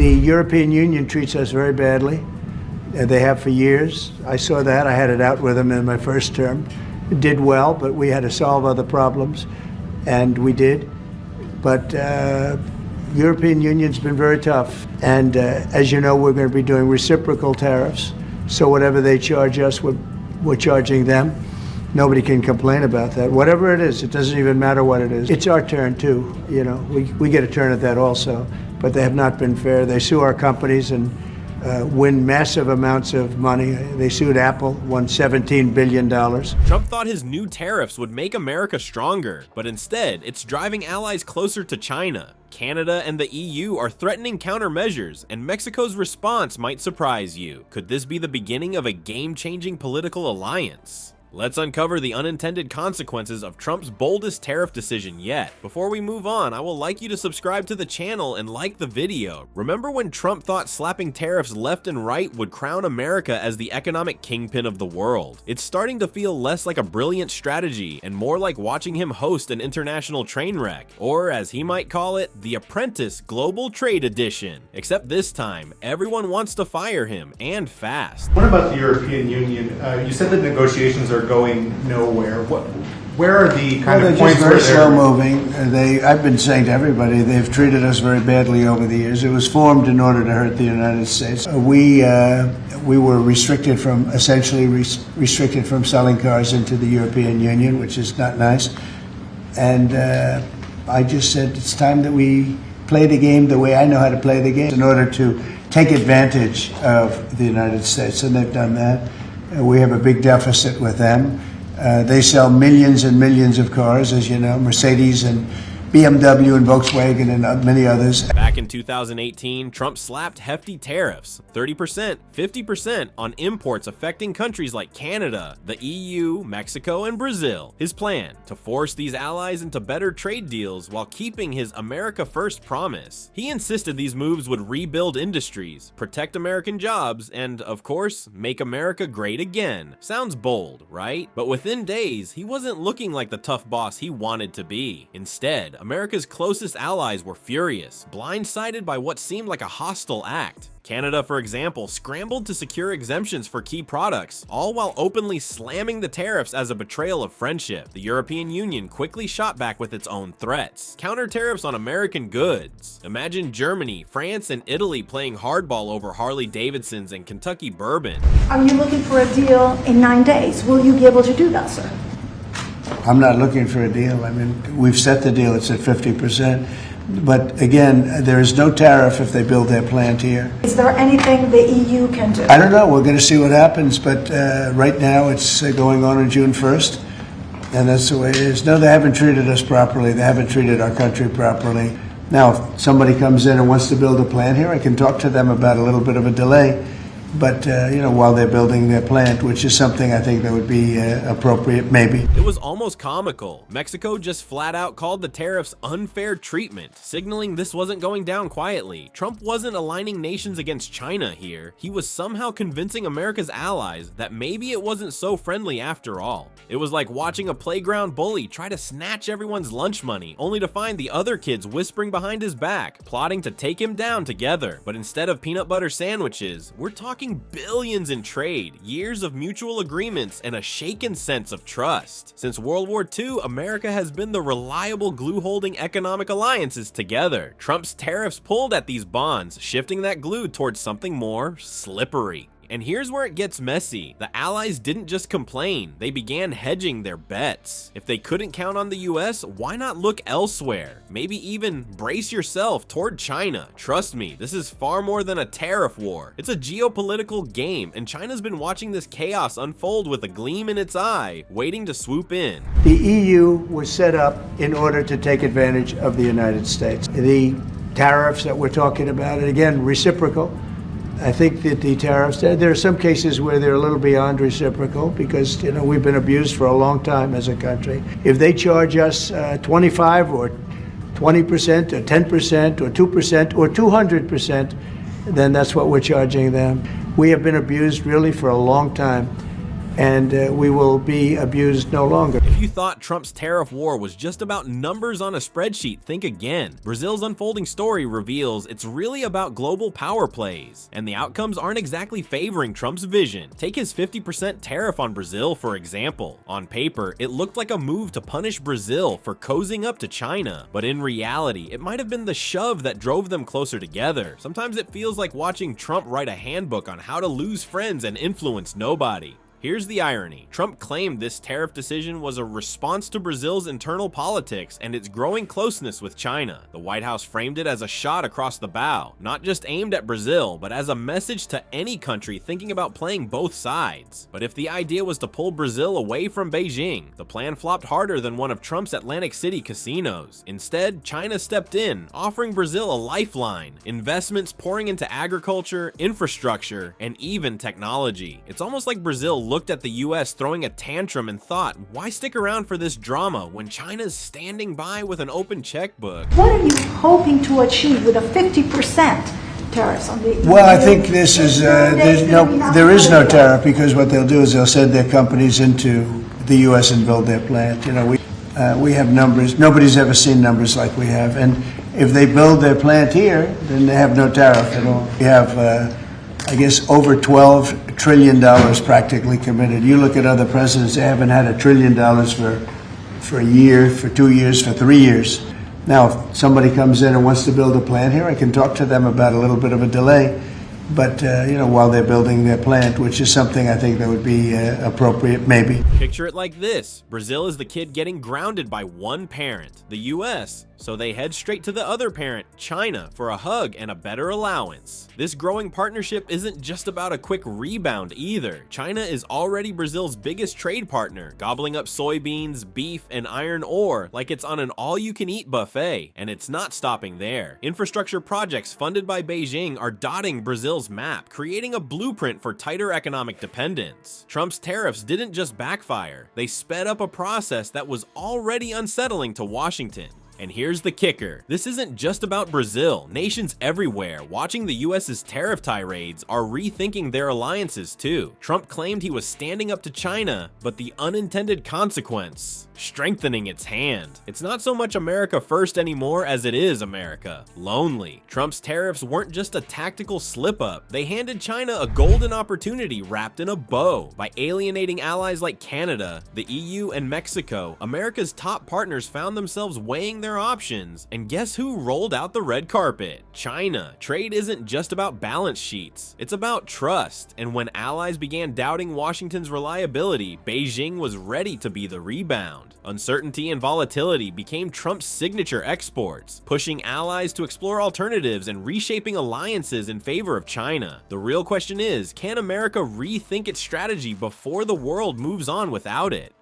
The European Union treats us very badly. They have for years. I saw that. I had it out with them in my first term. It did well, but we had to solve other problems, and we did. But European Union's been very tough. And as you know, we're going to be doing reciprocal tariffs. So whatever they charge us, we're charging them. Nobody can complain about that. Whatever it is, it doesn't even matter what it is. It's our turn too, you know. We get a turn at that also. But they have not been fair. They sue our companies and win massive amounts of money. They sued Apple, won $17 billion. Trump thought his new tariffs would make America stronger, but instead, it's driving allies closer to China. Canada and the EU are threatening countermeasures, and Mexico's response might surprise you. Could this be the beginning of a game-changing political alliance? Let's uncover the unintended consequences of Trump's boldest tariff decision yet. Before we move on, I will like you to subscribe to the channel and like the video. Remember when Trump thought slapping tariffs left and right would crown America as the economic kingpin of the world? It's starting to feel less like a brilliant strategy and more like watching him host an international train wreck, or as he might call it, the Apprentice Global Trade Edition. Except this time, everyone wants to fire him, and fast. What about the European Union? You said that negotiations are going nowhere. Where are the kind of points where they're slow moving? I've been saying to everybody, they've treated us very badly over the years. It was formed in order to hurt the United States. We were restricted from, essentially restricted from selling cars into the European Union, which is not nice. And I just said it's time that we play the game the way I know how to play the game in order to take advantage of the United States, and they've done that. We have a big deficit with them. They sell millions and millions of cars, as you know, Mercedes and BMW and Volkswagen and many others. Back in 2018, Trump slapped hefty tariffs, 30%, 50% on imports affecting countries like Canada, the EU, Mexico, and Brazil. His plan, to force these allies into better trade deals while keeping his America First promise. He insisted these moves would rebuild industries, protect American jobs, and, of course, make America great again. Sounds bold, right? But within days, he wasn't looking like the tough boss he wanted to be. Instead, America's closest allies were furious, blindsided by what seemed like a hostile act. Canada, for example, scrambled to secure exemptions for key products, all while openly slamming the tariffs as a betrayal of friendship. The European Union quickly shot back with its own threats. Counter tariffs on American goods. Imagine Germany, France, and Italy playing hardball over Harley-Davidsons and Kentucky bourbon. Are you looking for a deal in 9 days? Will you be able to do that, sir? I'm not looking for a deal. I mean, we've set the deal. It's at 50%. But again, there is no tariff if they build their plant here. Is there anything the EU can do? I don't know. We're going to see what happens. But right now, it's going on June 1st. And that's the way it is. No, they haven't treated us properly. They haven't treated our country properly. Now, if somebody comes in and wants to build a plant here, I can talk to them about a little bit of a delay. But, you know, while they're building their plant, which is something I think that would be appropriate, maybe. It was almost comical. Mexico just flat out called the tariffs unfair treatment, signaling this wasn't going down quietly. Trump wasn't aligning nations against China here. He was somehow convincing America's allies that maybe it wasn't so friendly after all. It was like watching a playground bully try to snatch everyone's lunch money, only to find the other kids whispering behind his back, plotting to take him down together. But instead of peanut butter sandwiches, we're talking billions in trade, years of mutual agreements, and a shaken sense of trust. Since World War II, America has been the reliable glue holding economic alliances together. Trump's tariffs pulled at these bonds, shifting that glue towards something more slippery. And here's where it gets messy. The allies didn't just complain, they began hedging their bets. If they couldn't count on the US, why not look elsewhere? Maybe even brace yourself toward China. Trust me, this is far more than a tariff war. It's a geopolitical game, and China's been watching this chaos unfold with a gleam in its eye, waiting to swoop in. The EU was set up in order to take advantage of the United States. The tariffs that we're talking about, and again, reciprocal. I think that the tariffs, there are some cases where they're a little beyond reciprocal because, you know, we've been abused for a long time as a country. If they charge us 25 or 20% or 10% or 2% or 200%, then that's what we're charging them. We have been abused really for a long time. and we will be abused no longer. If you thought Trump's tariff war was just about numbers on a spreadsheet, think again. Brazil's unfolding story reveals it's really about global power plays, and the outcomes aren't exactly favoring Trump's vision. Take his 50% tariff on Brazil, for example. On paper, it looked like a move to punish Brazil for cozying up to China, but in reality, it might have been the shove that drove them closer together. Sometimes it feels like watching Trump write a handbook on how to lose friends and influence nobody. Here's the irony. Trump claimed this tariff decision was a response to Brazil's internal politics and its growing closeness with China. The White House framed it as a shot across the bow, not just aimed at Brazil, but as a message to any country thinking about playing both sides. But if the idea was to pull Brazil away from Beijing, the plan flopped harder than one of Trump's Atlantic City casinos. Instead, China stepped in, offering Brazil a lifeline, investments pouring into agriculture, infrastructure, and even technology. It's almost like Brazil looked at the US throwing a tantrum and thought, why stick around for this drama when China's standing by with an open checkbook? What are you hoping to achieve with a 50% tariffs on the? Well, I think this is there is no tariff, because what they'll do is they'll send their companies into the U.S. and build their plant. You know, we have numbers. Nobody's ever seen numbers like we have, and if they build their plant here, then they have no tariff at all. We have, I guess, over $12 trillion practically committed. You look at other presidents; they haven't had $1 trillion for a year, for 2 years, for 3 years. Now, if somebody comes in and wants to build a plant here, I can talk to them about a little bit of a delay. But, you know, while they're building their plant, which is something I think that would be appropriate, maybe. Picture it like this. Brazil is the kid getting grounded by one parent, the US, so they head straight to the other parent, China, for a hug and a better allowance. This growing partnership isn't just about a quick rebound either. China is already Brazil's biggest trade partner, gobbling up soybeans, beef, and iron ore like it's on an all-you-can-eat buffet, and it's not stopping there. Infrastructure projects funded by Beijing are dotting Brazil's map, creating a blueprint for tighter economic dependence. Trump's tariffs didn't just backfire, they sped up a process that was already unsettling to Washington. And here's the kicker. This isn't just about Brazil. Nations everywhere watching the US's tariff tirades are rethinking their alliances too. Trump claimed he was standing up to China, but the unintended consequence, strengthening its hand. It's not so much America first anymore as it is America lonely. Trump's tariffs weren't just a tactical slip-up. They handed China a golden opportunity wrapped in a bow. By alienating allies like Canada, the EU, and Mexico, America's top partners found themselves weighing their options, and guess who rolled out the red carpet? China. Trade isn't just about balance sheets, it's about trust, and when allies began doubting Washington's reliability, Beijing was ready to be the rebound. Uncertainty and volatility became Trump's signature exports, pushing allies to explore alternatives and reshaping alliances in favor of China. The real question is, can America rethink its strategy before the world moves on without it?